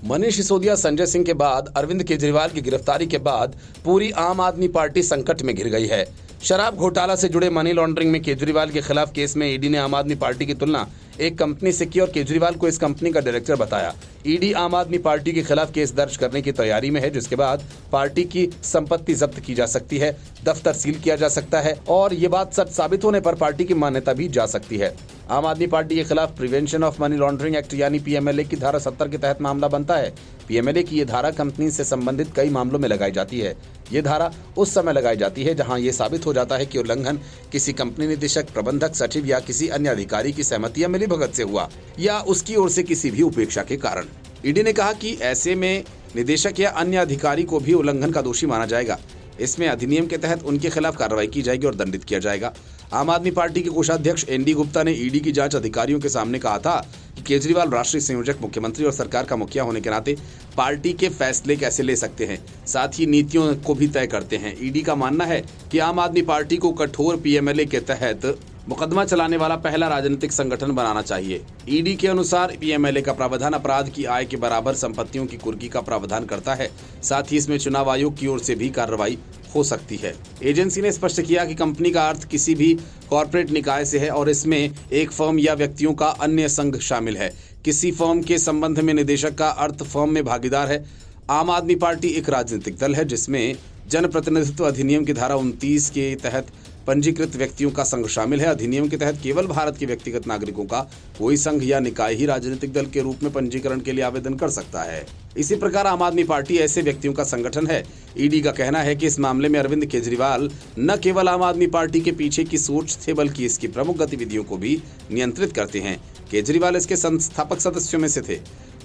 मनीष सिसोदिया, संजय सिंह के बाद अरविंद केजरीवाल की गिरफ्तारी के बाद पूरी आम आदमी पार्टी संकट में घिर गई है। शराब घोटाला से जुड़े मनी लॉन्ड्रिंग में केजरीवाल के खिलाफ केस में ईडी ने आम आदमी पार्टी की तुलना एक कंपनी से की और केजरीवाल को इस कंपनी का डायरेक्टर बताया। ईडी आम आदमी पार्टी के खिलाफ केस दर्ज करने की तैयारी में है, जिसके बाद पार्टी की संपत्ति जब्त की जा सकती है, दफ्तर सील किया जा सकता है और ये बात सच साबित होने पर पार्टी की मान्यता भी जा सकती है। आम आदमी पार्टी के खिलाफ prevention of money laundering act यानी पीएमएलए की धारा 70 के तहत मामला बनता है। पीएमएलए की ये धारा कंपनी से संबंधित कई मामलों में लगाई जाती है। ये धारा उस समय लगाई जाती है जहां ये साबित हो जाता है कि उल्लंघन किसी कंपनी निदेशक, प्रबंधक, सचिव या किसी अन्य अधिकारी की सहमति या मिलीभगत से हुआ या उसकी ओर से किसी भी उपेक्षा के कारण। ईडी ने कहा कि ऐसे में निदेशक या अन्य अधिकारी को भी उल्लंघन का दोषी माना जाएगा। इसमें अधिनियम के तहत उनके खिलाफ कार्रवाई की जाएगी और दंडित किया जाएगा। आम आदमी पार्टी के कोषाध्यक्ष एनडी गुप्ता ने ईडी की जांच अधिकारियों के सामने कहा था कि केजरीवाल राष्ट्रीय संयोजक, मुख्यमंत्री और सरकार का मुखिया होने के नाते पार्टी के फैसले कैसे ले सकते हैं, साथ ही नीतियों को भी तय करते हैं। ईडी का मानना है कि आम आदमी पार्टी को कठोर पीएमएलए के तहत मुकदमा चलाने वाला पहला राजनीतिक संगठन बनाना चाहिए। ईडी के अनुसार पीएमएलए का प्रावधान अपराध की आय के बराबर संपत्तियों की कुर्की का प्रावधान करता है। साथ ही इसमें चुनाव आयोग की ओर से भी कार्रवाई हो सकती है। एजेंसी ने स्पष्ट किया कि कंपनी का अर्थ किसी भी कॉर्पोरेट निकाय से है और इसमें एक फर्म या व्यक्तियों का अन्य संघ शामिल है। किसी फर्म के संबंध में निदेशक का अर्थ फर्म में भागीदार है। आम आदमी पार्टी एक राजनीतिक दल है जिसमें जनप्रतिनिधित्व अधिनियम की धारा 29 के तहत पंजीकृत व्यक्तियों का संघ शामिल है। अधिनियम के तहत केवल भारत के व्यक्तिगत नागरिकों का कोई संघ या निकाय ही राजनीतिक दल के रूप में पंजीकरण के लिए आवेदन कर सकता है। इसी प्रकार आम आदमी पार्टी ऐसे व्यक्तियों का संगठन है। ईडी का कहना है कि इस मामले में अरविंद केजरीवाल न केवल आम आदमी पार्टी के पीछे की सोच थे बल्कि इसकी प्रमुख गतिविधियों को भी नियंत्रित करते हैं। केजरीवाल इसके संस्थापक सदस्यों में से थे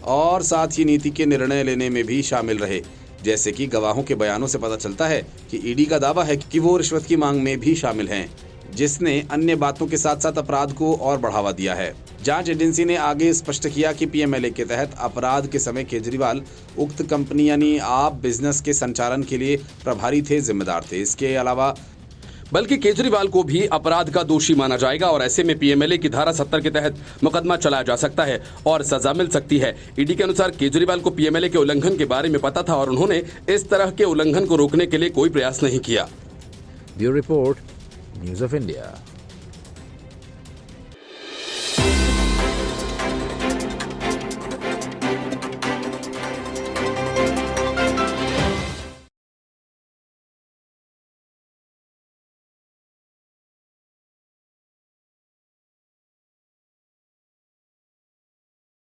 और साथ ही नीति के निर्णय लेने में भी शामिल रहे। जैसे कि गवाहों के बयानों से पता चलता है कि ईडी का दावा है कि वो रिश्वत की मांग में भी शामिल हैं, जिसने अन्य बातों के साथ साथ अपराध को और बढ़ावा दिया है। जांच एजेंसी ने आगे स्पष्ट किया कि पीएमएलए के तहत अपराध के समय केजरीवाल उक्त कंपनी यानी आप बिजनेस के संचालन के लिए प्रभारी थे, जिम्मेदार थे। इसके अलावा बल्कि केजरीवाल को भी अपराध का दोषी माना जाएगा और ऐसे में पीएमएलए की धारा 70 के तहत मुकदमा चलाया जा सकता है और सजा मिल सकती है। ईडी के अनुसार केजरीवाल को पीएमएलए के उल्लंघन के बारे में पता था और उन्होंने इस तरह के उल्लंघन को रोकने के लिए कोई प्रयास नहीं किया। Bureau report, news of India.